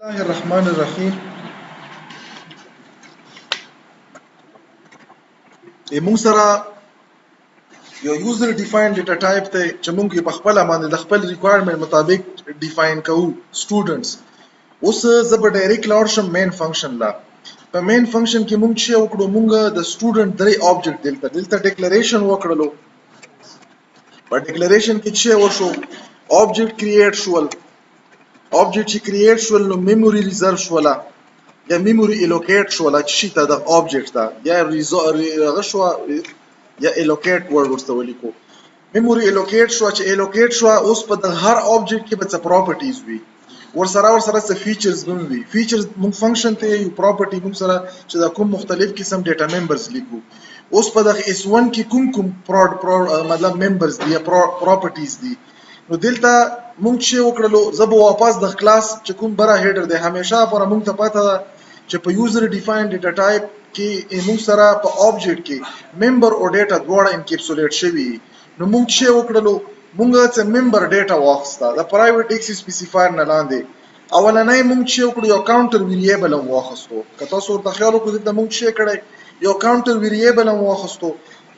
الله الرحمن الرحیم. موږ سره یو یوزر ډیفاین ډیټا ټایپ ته چې موږ په خپل باندې د خپل ریکوایرمنت مطابق ډیفاین کوو سټوډنټس. اوس زه به ډایرکټ لاړ شم مین فنکشن لا. په مین فنکشن کې موږ چې وکړو موږ د سټوډنټ درې آبجیکټ دلته ډیکلریشن وکړلو. په ډیکلریشن کې چې وشو آبجیکټ کریټ شول. آبجیکټ چې کریټ شول نو میموري ریزرو شوله یا میموري الوکیټ شوله چې شي ته د آبجیکټ ته یا هغه شوه یا الوکیټ ورډ ورته ولیکو. میموري الوکیټ شوه چې الوکیټ شوه اوس په د هر آبجیکټ کې به څه پراپرټیز وي ورسره څه فیچرز به وي. فیچرز موږ فنکشن ته یو پراپرټي موږ سره چې دا کوم مختلف قسم ډیټا ممبرز لیکو. اوس په دغه S1 کې کوم مطلب ممبرز دي یا پراپرټیز دي. نو دلته موږ چې وکړلو زه به واپس د کلاس چې کوم بره هیډر دی همیشه پر موږ ته پته ده چې په یوزر ډیفاین ډیټا ټایپ کې موږ سره په آبجیکټ کې ممبر او ډیټا دواړه انکیپسولیټ شوي. نو موږ چې وکړلو موږ څه ممبر ډیټا واخیسته د پرایویټ ایکس سپیسیفایر نه لاندې. اولنۍ موږ چې وکړو یو کاونټر ویریبل هم واخیستو. که تاسو ورته خیال وکړو دلته موږ چې کړی یو کاونټر ویریبل هم واخیستو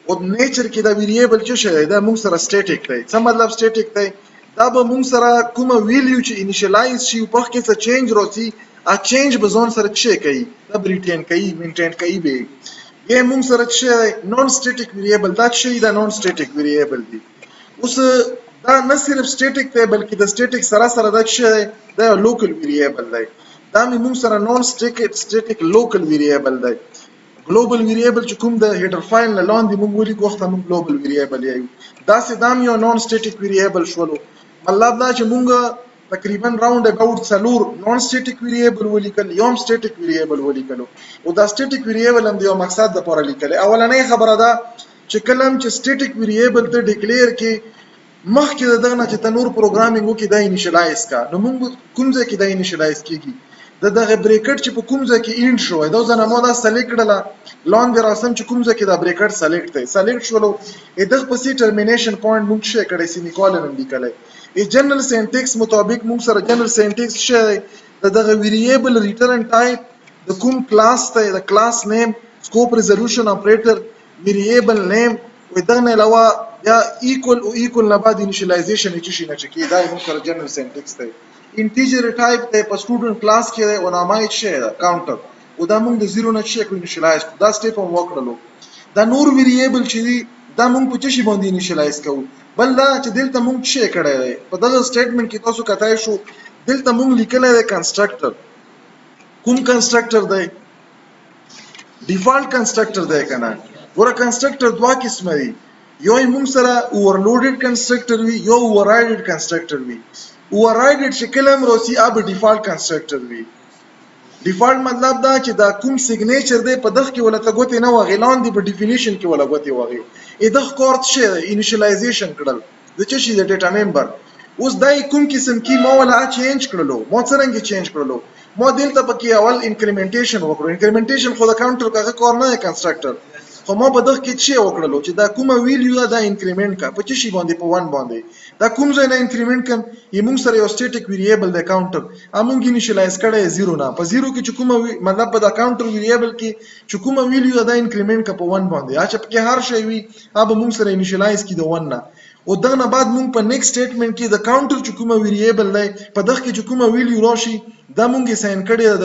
او نیچر کې دا ویریبل چې شی دا موږ سره سټیټیک دی. څه مطلب سټیټیک دی؟ دا به موږ سره کومه ویلیو چې انیشلایز شي په کې څه چینج راځي ا چینج به ځون سره څه کوي دا ریټین کوي مینټین کوي. به یې موږ سره څه نون سټیټیک ویریبل دا شی دا نون سټیټیک ویریبل دی. اوس دا نه صرف سټیټیک دی بلکې د سټیټیک سره سره دا څه دا لوکل ویریبل دی. دا موږ سره نون سټیټیک لوکل ویریبل دی. ګلوبل ویریبل چې کوم د هیډر فایل نه لاندې موږ ولیکو وخت موږ ګلوبل ویریبل یو دا سه دام یو نون سټیټیک ویریبل شولو. مطلب دا چې موږ تقریبا راوند اباوت څلور نون سټیټیک ویریبل ولیکل یوم سټیټیک ویریبل ولیکلو او دا سټیټیک ویریبل هم د یو مقصد لپاره لیکل. اولنۍ خبره ده چې کله چې سټیټیک ویریبل ته ډیکلیئر کې مخکې دغه نه چې تنور پروګرامینګ وکړي دا انیشلایز کا. نو موږ کوم ځای کې دا انیشلایز کیږي دغه بریکټ چې په کوم ځای کې اینډ شوی دا ځنه مو دا سلیکټ کړله لاندې راسم چې کوم ځای کې دا بریکټ سلیکټ دی سلیکټ شولو دغه پسې ټرمینیشن پوینټ موږ شي کړی سیمیکولن هم لیکلی. جنرال سینټیکس مطابق موږ سره جنرال سینټیکس شي دغه ویریبل ریټرن ټایپ د کوم کلاس ته د کلاس نیم سکوپ ریزولوشن اپریټر ویریبل نیم و دغه نه علاوه یا ایکوال او ایکوال نه بعد انیشلایزیشن چې شي نه چې دا موږ سره جنرال سینټیکس دی. انټیجر ټایپ ته په سټوډنټ کلاس کې او نامه یې شي کاونټر او دا موږ د 0 نه شي کو انیشلایز دا سټیپ هم وکړلو. دا نور ویریبل چې دا موږ په څه شي باندې انیشلایز کوو بل دا چې دلته موږ څه کړی دی په دغه سټیټمنټ کې تاسو کتای شو دلته موږ لیکلی دی کنسټرکټر. کوم کنسټرکټر دی؟ ډیفالت کنسټرکټر دی کنه. ګوره کنسټرکټر دوه قسمه دي یو موږ سره اوورلوډډ کنسټرکټر وي یو اووررايډډ کنسټرکټر وي. اووررايډډ چې کله هم راسي اب ډیفالت کنسټرکټر وي. ډیفالت مطلب دا چې دا کوم سیګنیچر دی په دغه کې ولته غوته نه وغی لاندې په ډیفینیشن کې ولا غوته وغی دغه کورت شي انیشلایزیشن کړل د څه شي د ډیټا ممبر. اوس دای کوم قسم کې ما ولا چینج کړلو ما څنګه چینج کړلو ما دلته پکې اول انکریمنټیشن وکړو. انکریمنټیشن خو د کاونټر کاغه کار نه کنسټرکټر خو ما په دغه کې څه وکړلو چې دا کومه ویلیو دا انکریمنټ کا په څه شي باندې په 1 باندې دا کوم ځای نه انکریمنټ کم یمون سره یو سټیټیک ویریبل د کاونټر امونګ انیشلایز کړی 0 نه په 0 کې چې کومه مطلب په دا کاونټر ویریبل کې چې کومه ویلیو دا انکریمنټ کا په 1 باندې اچھا په هر شی وی اب موږ سره انیشلایز کی د 1 نه او دغه نه بعد موږ په نیکسټ سټیټمنټ کې د کاونټر چې کومه ویریبل دی په دغه کې چې کومه ویلیو راشي دا موږ ساين کړی د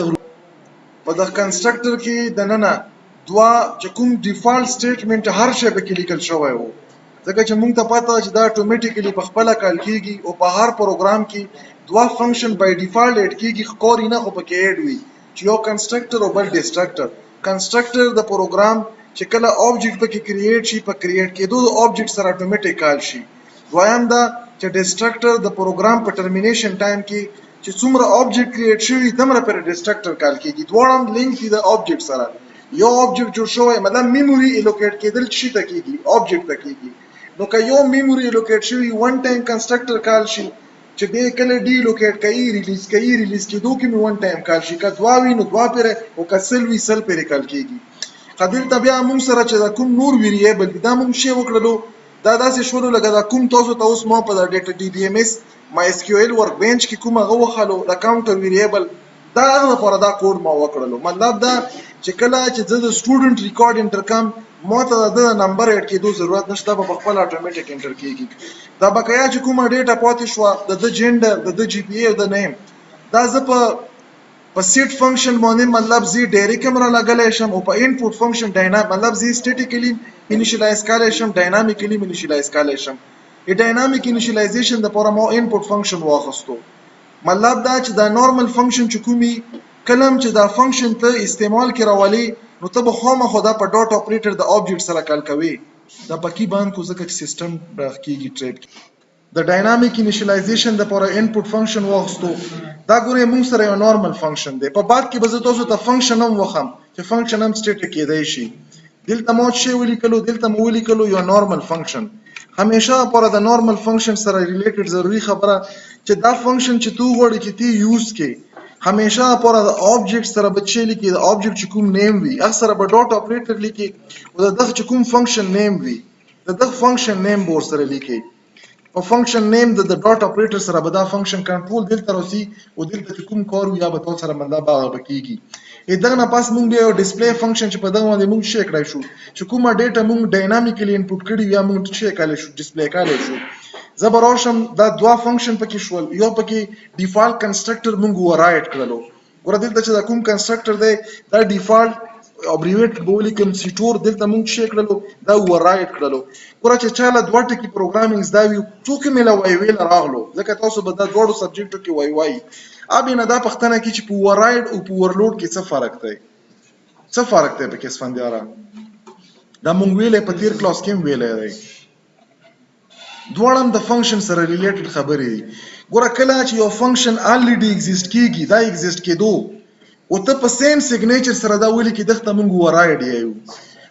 په د کنسټرکټر کې د نه دوا چې کوم ډیفالت سټیټمنټ هر شی په کې لیکل شوی وو ځکه چې موږ ته پته چې دا اتوماتیکلی په خپل کال کېږي او په هر پروګرام کې دوا فنکشن بای ډیفالت اډ کېږي خو نه خو په کې اډ وي چې یو کنسټرکټر او بل ډیسټرکټر. کنسټرکټر د پروګرام چې کله آبجیکټ په کې کریټ شي په کریټ کېدو د آبجیکټ سره اتوماتیک کال شي. دویم دا چې ډیسټرکټر د پروګرام په ټرمینیشن ټایم کې چې څومره آبجیکټ کریټ شوی تمره پر ډیسټرکټر کال کېږي دواړه لینک دي د آبجیکټ سره. یو آبجیکټ جوړ شوی مطلب میموري الوکیټ کېدل شي ته کېږي آبجیکټ ته کېږي. نو که یو میموري الوکیټ شوی ون ټایم کنسټرکټر کال شي چې به کله ډی الوکیټ کوي ریلیز کېدو کې می ون ټایم کال شي که دوا وي نو دوا پر او که سل وي سل پر کال کېږي. قدر بیا موږ سره چې دا کوم نور ویریبل دا موږ شی وکړلو دا داسې شروع لګا دا کوم تاسو ته اوس ما په ډیټا ډي بي ام اس مای اس کیو ال ورک بنچ کې کوم هغه وخلو دا کاونټر ویریبل دا هغه لپاره دا کوډ ما وکړلو. مطلب دا چې کله چې زه د سټوډنټ ریکارډ انټر کم ما ته د نمبر اډ کېدو ضرورت نشته، په خپل اتوماتیک انټر کېږي. دا بقایا چې کومه ډیټا پاتې شوه د جنډر د جی پی ای او د نیم دا زه په سیټ فنکشن باندې مطلب زی ډایریکټ را لګلای شم او په انپوټ فنکشن مطلب زی سټیټیکلی انیشیلایز کولای شم ډاینامیکلی انیشیلایز کولای شم. ای ډاینامیک انیشیلایزیشن د لپاره ما انپوټ فنکشن واخستو. مطلب دا چې دا نورمال فنکشن چې کومي کلم چې دا فنکشن ته استعمال کې راولي نو ته به خامخا دا په ډاټ اپریټر د آبجیکټ سره کال کوي. دا پکې باندې کو ځکه چې سیستم راخکېږي ټریپ د ډاینامیک انیشیلایزیشن د لپاره انپوټ فنکشن واخستو. دا ګورې موږ سره یو نورمال فنکشن دی. په بعد کې به زه تاسو ته فنکشن هم وخم چې فنکشن هم سټیټیک کېدای شي. دلته مو شی ولیکلو، دلته مو ولیکلو یو نورمال فنکشن. همیشه لپاره د نورمال فنکشن سره ریلیټډ ضروری خبره چې دا فنکشن چې تو غواړې چې تی یوز کې همیشه لپاره د آبجیکټ سره به چې لیکي د آبجیکټ چې کوم نیم وي هغه سره به ډاټ اپریټر لیکي او د دغه چې کوم فنکشن نیم وي د دغه فنکشن نیم به ورسره لیکي. په فنکشن نیم د ډاټ اپریټر سره به دا فنکشن کنټرول دلته راځي او دلته چې کوم کار وي یا به تاسو سره مطلب هغه کېږي. دغه نه پاس موږ یو ډسپلی فنکشن چې په دغه باندې موږ شي کړای شو چې کومه ډیټا موږ ډاینامیکلی انپوټ کړی یا موږ شي کولای شو ډسپلی کولای شو. زه به راشم دا دوه فنکشن پکې شول. یو پکې ډیفالت کنسټرکټر موږ ورایټ کړلو. ګوره دلته چې دا کوم کنسټرکټر دی دا ډیفالت ابریویټ بولی کوم سیټور دلته موږ شي کړلو دا ورایټ کړلو. ګوره چې چاله دوه ټکي پروګرامینګ زده وي څوک مې لا ویل راغلو ځکه تاسو به دا دوه سبجیکټو کې وای ابي نه دا پښتنه کې چې په ورایټ او په ورلوډ کې څه فرق دی پکې سفندیاره دا مونږ ویلې په تیر کلاس کې ویلې دی. دواړه د فنکشن سره ریلیټډ خبرې دي. ګوره کله چې یو فنکشن الریډي ایگزیست کیږي دا ایگزیست کېدو او ته په سیم سیګنیچر سره دا ولي کې دغه مونږ ورایټ یو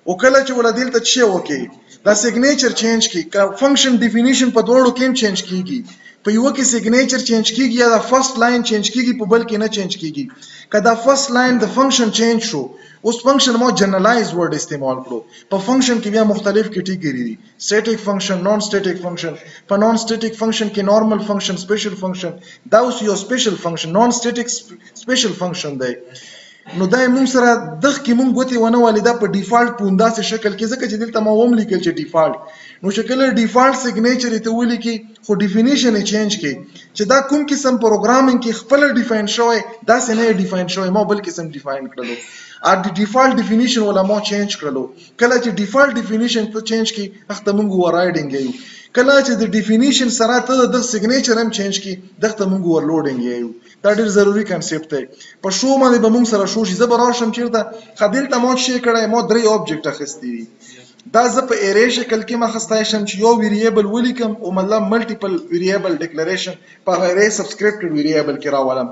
او کله چې ولادل ته چې وکي دا سیګنیچر چینج کی فنکشن ډیفینیشن په دوړو کې چینج کیږي. په یو کې سیګنیچر چینج کیږي یا دا فرست لاین چینج کیږي په بل کې نه چینج کیږي. کدا فرست لاین د فنکشن چینج شو اوس فنکشن مو جنرالایز ورډ استعمال کړو. په فنکشن کې بیا مختلف کیټګری دي سټیټیک فنکشن نون سټیټیک فنکشن. په نون سټیټیک فنکشن کې نورمال فنکشن سپیشل فنکشن دا اوس یو سپیشل فنکشن نون سټیټیک سپیشل فنکشن دی. نو دا موږ سره دغه کې موږ غوتی ونه ولیدا په ډیفالت په انداسه شکل کې ځکه چې دلته ما هم لیکل چې ډیفالت نو شکل ډیفالت سیګنیچر ته ولي کې خو ډیفینیشن چینج کې چې دا کوم قسم پروګرامینګ کې خپل ډیفاین شوی دا څنګه ډیفاین شوی ما بل قسم ډیفاین کړلو. ا ډیفالت ډیفینیشن ولا ما چینج کړلو. کله چې ډیفالت ډیفینیشن ته چینج کې اخته موږ ورایډینګ یو. کله چې د ډیفینیشن سره ته د سیګنیچر هم چینج کې دغه موږ ورلوډینګ یو. دا ډیر ضروری کانسپټ دی. په شو باندې به موږ سره شو شي زبر راشم چیرته خدل ته مو شي کړای مو درې آبجیکټ اخستي دا ز په ارې شکل کې مخستای شم چې یو ویریبل ولیکم او مطلب ملټیپل ویریبل ډیکلریشن په ارې سبسکرپټډ ویریبل کې راولم.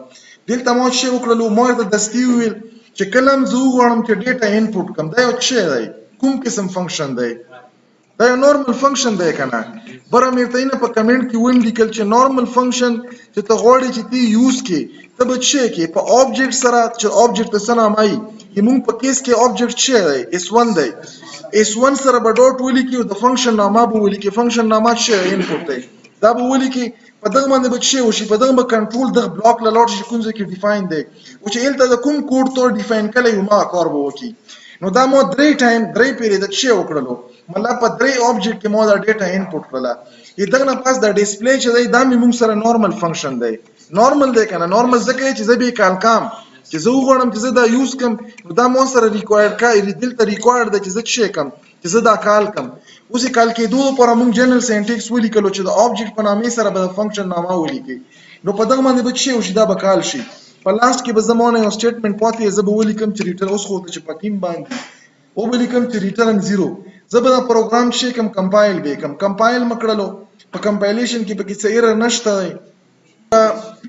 دلته مو شي وکړلو مو د دستی ویل چې کلم زو غواړم چې ډیټا انپوټ کوم دا یو څه دی کوم قسم فنکشن دی دا یو نورمال فنکشن دی کنه. بره مې ته نه په کمنټ کې ویم لیکل چې نورمال فنکشن چې ته غواړې چې تی یوز کې ته به څه کې په آبجیکټ سره چې آبجیکټ څه نام ای موږ په کیس کې آبجیکټ څه دی s1 دی s1 سره به ډاټ ولیکي او د فنکشن نامه به ولیکي فنکشن نامه څه انپوټ دی دا به ولیکي په دغه باندې به څه وشي په دغه به کنټرول د بلاک لاړ شي کوم ځکه ډیفاین دی او چې الته د کوم کوډ تو ډیفاین کړي یو ما کار به وکي. نو دا مو درې پیریډ څه وکړلو مطلب په درې آبجیکټ کې مو دا ډیټا انپوټ کړله. دغه نه پاس دا ډسپلی چې دی دا موږ سره نورمال فنکشن دی. نورمال دی کنه نورمال ځکه چې زه به کال کام چې زه وغواړم چې زه دا یوز کم نو دا مو سره ریکوایرډ کا دلته ریکوایرډ ده چې زه څه کم چې زه دا کال کم اوس کال کې دوه پر موږ جنرال سینټیکس ولیکلو چې د آبجیکټ په نامې سره به فنکشن نامه ولیکي نو په دغه باندې به څه وشي دا به کال شي. په لاست کې به زمونه یو سټیټمنټ پاتې زه به ولیکم چې ریټرن اوس خو چې پکیم باندې او ولیکم چې ریټرن 0 زه به دا پروګرام شي کم کمپایل به کم کمپایل مکړلو په کمپایلیشن کې پکې څه ایرر نشته.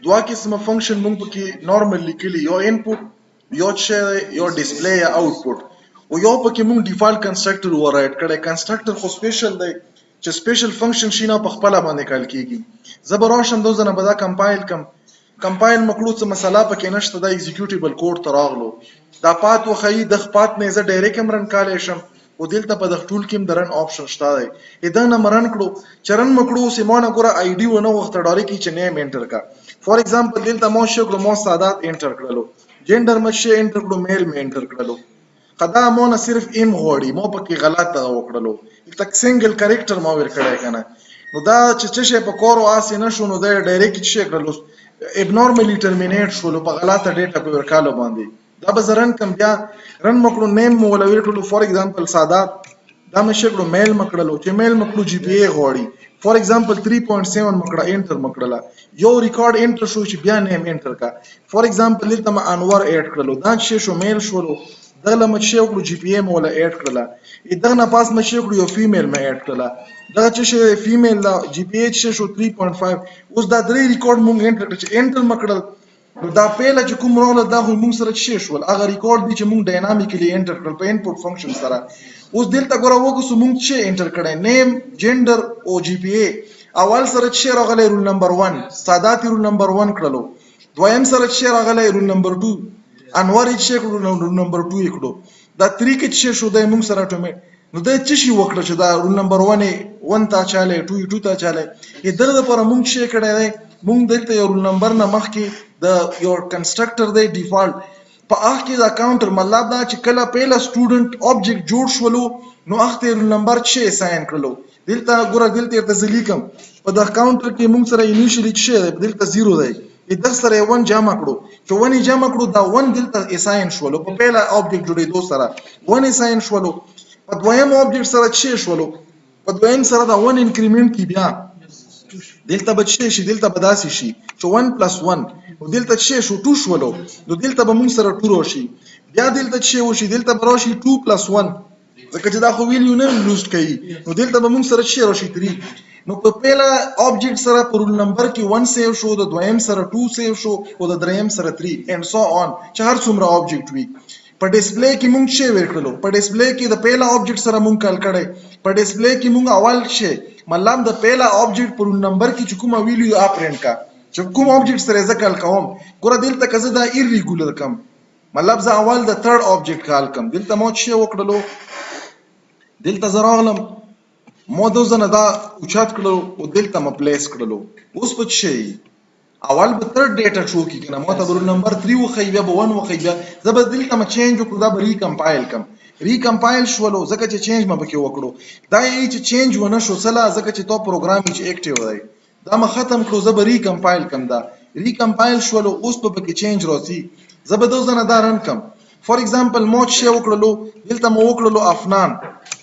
دوه قسمه فنکشن موږ پکې نورمال لیکلي یو انپوټ یو څه یو ډسپلی یا آوټپوټ او یو پکې موږ ډیفالت کنسټرکټر ورایټ کړی. کنسټرکټر خو سپیشل دی چې سپیشل فنکشن شي نه په خپل باندې کال کیږي. زبر راشم دوزنه به دا کمپایل مکړو څه مسله پکې نشته دا ایگزیکیوټیبل کوډ ته راغلو دا پات وخی د خپات نه زه ډایرکټ رن کالای شم او دلته په د ټول کې درن آپشن شته دی دا نه مرن کړو چرن مکړو سیمونه ګوره آی ډی ونه وخت ډاري کې چې نیم انټر کا فار ایگزامپل دلته مو شو کړو مو سادات انټر کړلو جندر مشه انټر کړو میل می انټر کړلو خدا مو نه صرف ام غوړي مو پکې غلط وکړلو تک سنگل کریکټر مو ور کړی کنه نو دا چې شي په کورو آسې نشو نو دا ډایرکټ شي کړلو ابنورمالي ټرمینیټ شول په غلطه ډیټا په ورکالو باندې دا به زرن کم بیا رن مکړو نیم مو ولا ورکړو فار ایگزامپل سادات دا مشه کړو میل مکړلو چې میل مکړو جی پی ای غوړي فار ایگزامپل 3.7 مکړه انټر مکړه یو ریکارډ انټر شو چې بیا نیم انټر کا فار ایگزامپل دلته ما انور اډ کړلو دا چې شو میل شولو دغه مشه کړو جی پی ای مولا اډ کړله دغه نه پاس مشه کړو یو فیمیل ما اډ کړله دا چې فیمیل دا جی پی ای چې شو 3.5 اوس دا درې ریکارډ مونږ انټر کړ چې انټر مکړل نو دا پیله چې کوم رول دا خو مونږ سره چې شول هغه ریکارډ دی چې مونږ ډاینامیکلی انټر کړل په انپوټ فنکشن سره اوس دلته ګوره وګورئ مونږ چې انټر کړی نیم جندر او جی پی ای اول سره چې راغلی رول نمبر 1 سادات رول نمبر 1 کړلو دویم سره چې راغلی رول نمبر 2 انور چې کړو رول نمبر 2 کړو دا 3 کې چې شو د مونږ سره ټومې نو دا چې شي وکړه چې دا رول نمبر 1 تا چاله 2 تا چاله دغه لپاره مونږ چې کړی دی مونږ دلته یو رول نمبر نه مخکې د یو کنسټرکټر دی ډیفالت په هغه کې دا کاونټر مطلب دا چې کله پیله سټوډنټ آبجیکټ جوړ شولو نو هغه رول نمبر چې اساین کړلو دلته ګوره دلته ارتزلی کم په دا کاونټر کې موږ سره انیشلی چې دلته 0 دی د سره 1 جمع کړو چې 1 جمع کړو دا 1 دلته اساین شولو په پیله آبجیکټ جوړېدو سره 1 اساین شولو په دویم آبجیکټ سره چې شولو په دویم سره دا 1 انکریمنٹ کی بیا دلته به شي دلته به داسې شي چې 1 + 1 نو دلته چې شو 2 شولو نو دلته به موږ سره 2 راشي بیا دلته چې وشي دلته به راشي 2 + 1 ځکه چې دا خو ویلیو نه لوز کوي نو دلته به موږ سره چې راشي 3 نو په پیله آبجیکټ سره په رول نمبر کې 1 سیو شو د دویم سره 2 سیو شو او د دریم سره 3 and so on چې هر څومره آبجیکټ وي په ډسپلی کې موږ چې ورکړلو په ډسپلی کې د پیله آبجیکټ سره موږ کال کړی په ډسپلی کې موږ اول چې مطلب د پیله آبجیکټ په رول نمبر کې چې کومه ویلیو اپرینټ کا چې کوم آبجیکټ سره زه کال کوم ګوره دلته که زه دا ایریګولر کم مطلب زه اول د تھرډ آبجیکټ کال کم دلته مو چې وکړلو دلته زه راغلم مو دوزنه دا اوچات کړلو او دلته م پلیس کړلو اوس په شي اول به تھرډ ډیټا شو کی کنه مو ته رول نمبر 3 وخی بیا 1 وخی بیا زه به دلته م چینج وکړو دا به ریکمپایل کم ریکمپایل شولو ځکه چې چینج م پکې وکړو دا یی چې چینج ونه شو سلا ځکه چې تو پروګرام چې اکټیو دی دا م ختم کړو زه به ریکمپایل کم دا ریکمپایل شولو اوس په پکې چینج راځي زه به دوزنه دا رن کم فار ایگزامپل مو چې وکړلو دلته مو وکړلو افنان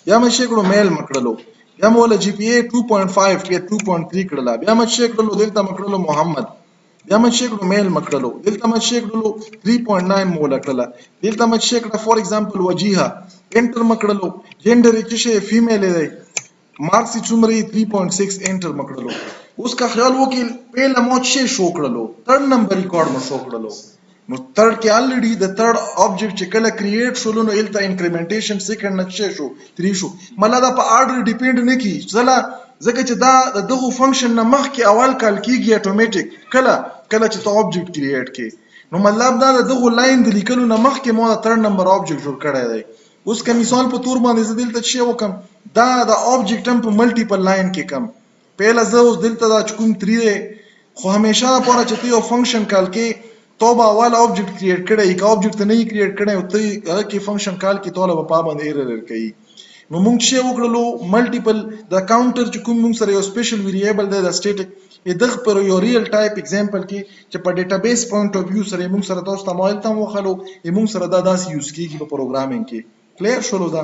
یا م چې کړو میل مکړلو بیا مو له جی پی ای 2.5 کې 2.3 کړلا بیا م چې کړلو دلته مکړلو محمد بیا م چې کړو میل مکړلو دلته م چې کړلو 3.9 مو لکړلا دلته م چې کړه فار ایگزامپل وجیها انټر مکړلو جندر چې فیمیل دی مارکس څومره 3.6 انټر مکړلو اوس کا خیال وکیل پهله مو چې شو کړلو تھرډ نمبر ریکارډ مو شو کړلو نو تھرډ کې الریډي د تھرډ آبجیکټ چې کله کریټ شولو نو الته انکریمنټیشن سیکنډ نه چې شو 3 شو مله دا په آرډر ډیپند نه کی ځله ځکه چې دا دغه فنکشن نه مخکې اول کال کیږي اتوماتیک کله چې ته آبجیکټ کریټ کې نو مطلب دا دغه لاین د لیکلو نه مخکې مو تھرډ نمبر آبجیکټ جوړ کړی دی اوس که مثال په تور باندې زه دلته چې وکم دا د آبجیکټ هم په ملټیپل لاین کې کم پهله زه اوس دلته دا کوم 3 دی خو همیشه لپاره چې ته یو فنکشن کال کې تو به اول آبجیکټ کریټ کړی که آبجیکټ ته نه کریټ کړی او ته هغه کې فنکشن کال کې توله په باندې ایرر کوي نو موږ چې وکړلو ملټیپل د کاونټر چې کوم موږ سره یو سپیشل ویریبل دی د سټیټیک دغه پر یو ریل ټایپ اگزامپل کې چې په ډیټابیس پوینټ اف ویو سره موږ سره تاسو ته مایل تم وخلو موږ سره دا داسې یوز کیږي په پروګرامینګ کې کلیر شولو دا